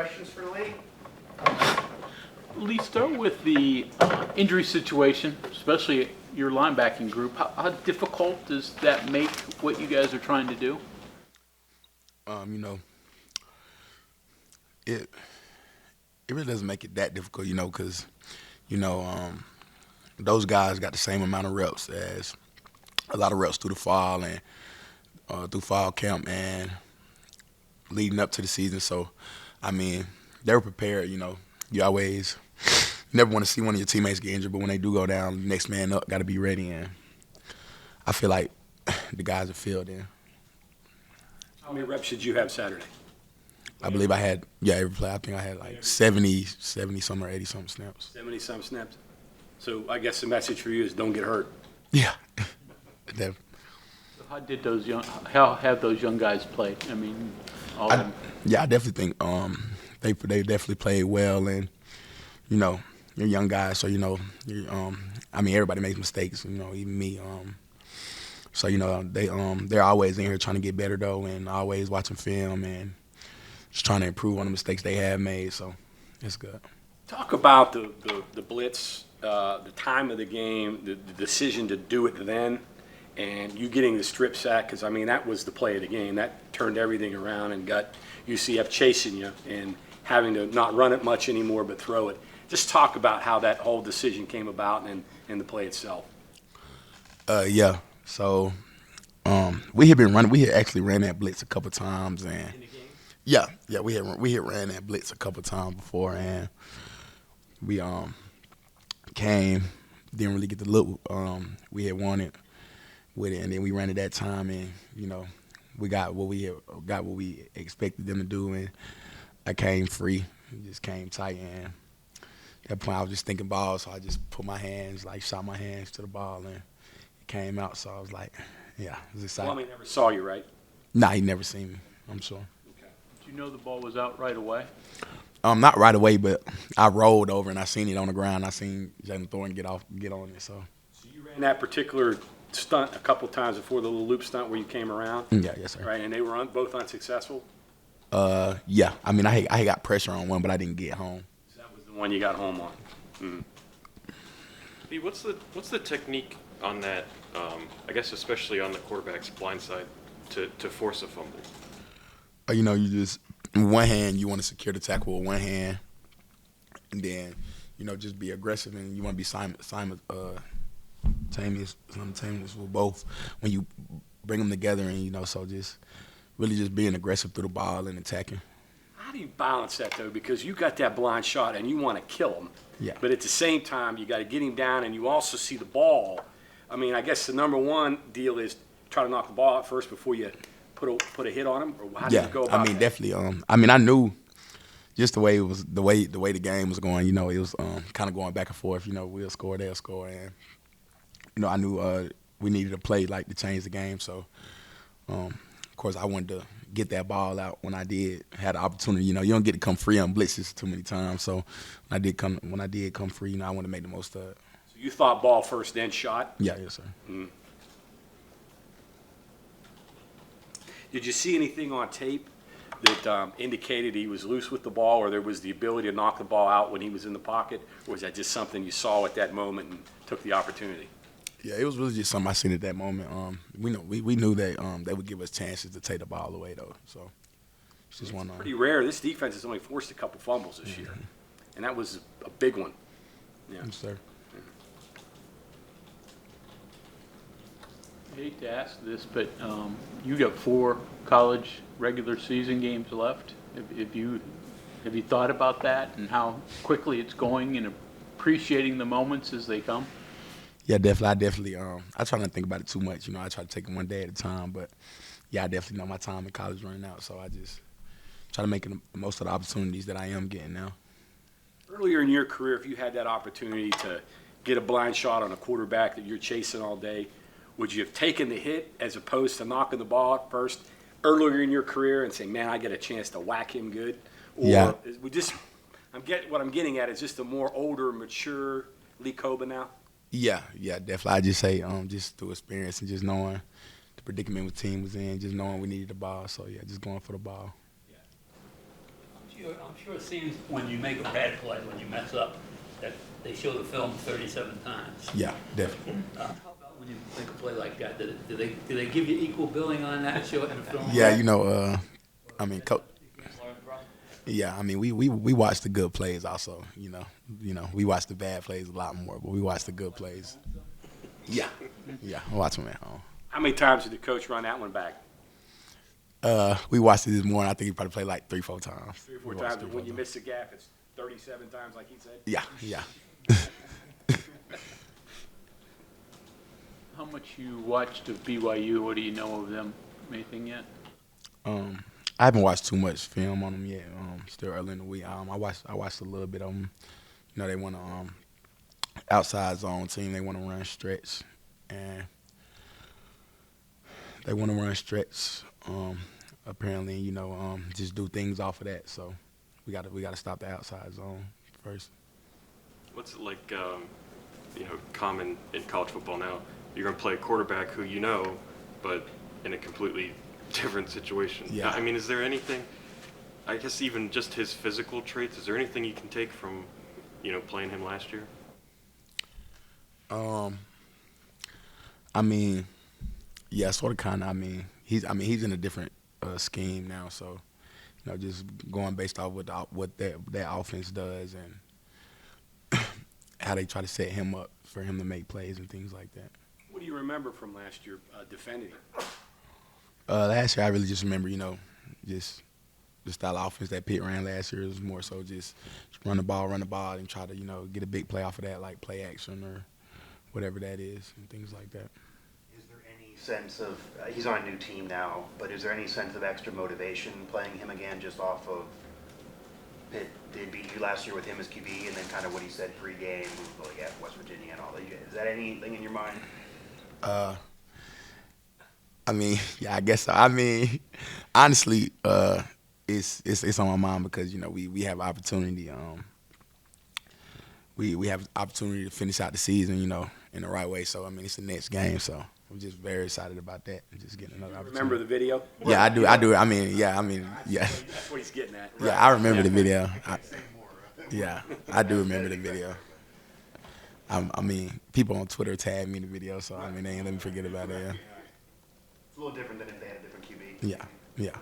questions for the lady? Lee, start with the injury situation, especially your linebacking group. How difficult does that make what you guys are trying to do? You know, it really doesn't make it that difficult, you know, because those guys got the same amount of reps as a lot of reps through the fall and through fall camp and leading up to the season. So, I mean, they were prepared. You know, you always never want to see one of your teammates get injured, but when they do go down, the next man up got to be ready. And I feel like the guys are filled in. How many reps did you have Saturday? I believe I had, every play. I think I had like 70 some or 80 some snaps. 70-some snaps. So I guess the message for you is don't get hurt. Yeah. So how have those young guys played? I mean, all of them. Yeah, I definitely think they definitely played well, and you know, you're young guys, so you know, I mean, everybody makes mistakes, you know, even me. So you know, they're always in here trying to get better though, and always watching film and just trying to improve on the mistakes they have made. So it's good. Talk about the blitz, the time of the game, the decision to do it then, and you getting the strip sack, because, I mean, that was the play of the game. That turned everything around and got UCF chasing you and having to not run it much anymore but throw it. Just talk about how that whole decision came about and the play itself. Yeah. So we had been running. We had actually ran that blitz a couple times, and In the game? yeah, we had ran that blitz a couple times before, and we came, didn't really get the look we had wanted with it, and then we ran it that time, and you know, we got what we expected them to do, and I came free, just came tight, and at that point I was just thinking ball, so I just put my hands, like shot my hands to the ball, and it came out, so I was like, yeah, it was exciting. Well, never saw you, right? Nah, he never seen me, I'm sure. Okay. Did you know the ball was out right away? Not right away, but I rolled over and I seen it on the ground. I seen Jalen Thornton get on it. So You ran that particular stunt a couple times before the little loop stunt where you came around, yeah, yes sir. right? And they were both unsuccessful. Yeah. I mean, I got pressure on one, but I didn't get home. So that was the one you got home on. Lee, what's the technique on that? I guess especially on the quarterback's blind side to force a fumble. You know, you just in one hand you want to secure the tackle with one hand, and then you know just be aggressive, and you want to be simultaneous with both when you bring them together, and you know, so just really just being aggressive through the ball and attacking. How do you balance that, though? Because you got that blind shot and you want to kill him. Yeah. But at the same time, you got to get him down and you also see the ball. I mean, I guess the number one deal is try to knock the ball out first before you put a hit on him. Or how do you go about I mean, that? definitely. I mean, I knew just the way the game was going. You know, it was kind of going back and forth. You know, we'll score, they'll score, and you know, I knew we needed a play like to change the game. So, of course, I wanted to get that ball out when I had the opportunity. You know, you don't get to come free on blitzes too many times. So when I did come free, you know, I wanted to make the most of it. So you thought ball first, then shot? Yeah, yes, sir. Did you see anything on tape that indicated he was loose with the ball, or there was the ability to knock the ball out when he was in the pocket, or was that just something you saw at that moment and took the opportunity? Yeah, it was really just something I seen at that moment. We knew that they would give us chances to take the ball away though. So it's just one. Pretty rare. This defense has only forced a couple fumbles this year, and that was a big one. Yeah. Yes, sir. I hate to ask this, but you got 4 college regular season games left. Have you thought about that and how quickly it's going and appreciating the moments as they come? Yeah, definitely. I try not to think about it too much. You know, I try to take it one day at a time. But yeah, I definitely know my time in college running out, so I just try to make the most of the opportunities that I am getting now. Earlier in your career, if you had that opportunity to get a blind shot on a quarterback that you're chasing all day, would you have taken the hit as opposed to knocking the ball out first earlier in your career and saying, man, I get a chance to whack him good? Or Yeah. what I'm getting at is just a more older, mature Lee Kpogba now? Yeah, definitely. I just say just through experience and just knowing the predicament the team was in, just knowing we needed the ball. So, yeah, just going for the ball. Do you I'm sure it seems when you make a bad play, when you mess up, that they show the film 37 times. Yeah, definitely. How about when you make a play like that? Do they give you equal billing on that show in the film? Yeah, I mean, yeah, I mean, we watch the good plays also. We watch the bad plays a lot more, but we watch the good plays. Yeah, I watch them at home. How many times did the coach run that one back? We watched it this morning. I think he probably played like 3-4 times. 3 or 4 times. And when you miss the gap, it's 37 times, like he said. Yeah. How much you watched of BYU? What do you know of them? Anything yet? I haven't watched too much film on them yet. Still early in the week. I watched a little bit of them. They want to outside zone team. They want to run stretch, and they want to run stretch. Apparently, just do things off of that. So we got to stop the outside zone first. What's it like, common in college football now? You're going to play a quarterback who you know, but in a completely different situation. Yeah. I mean, is there anything, I guess even just his physical traits, is there anything you can take from, playing him last year? I mean, yeah, sort of, kind of. I mean, he's in a different scheme now, so just going based off what that offense does and how they try to set him up for him to make plays and things like that. What do you remember from last year defending him? Last year, I really just remember, just the style of offense that Pitt ran last year was more so just run the ball, and try to, get a big play off of that, like play action or whatever that is and things like that. Is there any sense of, he's on a new team now, but is there any sense of extra motivation playing him again just off of Pitt did beat you last year with him as QB and then kind of what he said pre-game, like at West Virginia and all that? Is that anything in your mind? I mean, yeah, I guess so. I mean, honestly, it's on my mind because we have opportunity. We have opportunity to finish out the season, in the right way. So I mean, it's the next game, so I'm just very excited about that and just getting another opportunity. Remember the video? Yeah, I do. I mean, yeah. That's what he's getting at. Yeah, I remember the video. I do remember the video. I mean, people on Twitter tagged me in the video, so I mean, they ain't let me forget about it. Yeah. It's a little different than if they had a different QB. Yeah.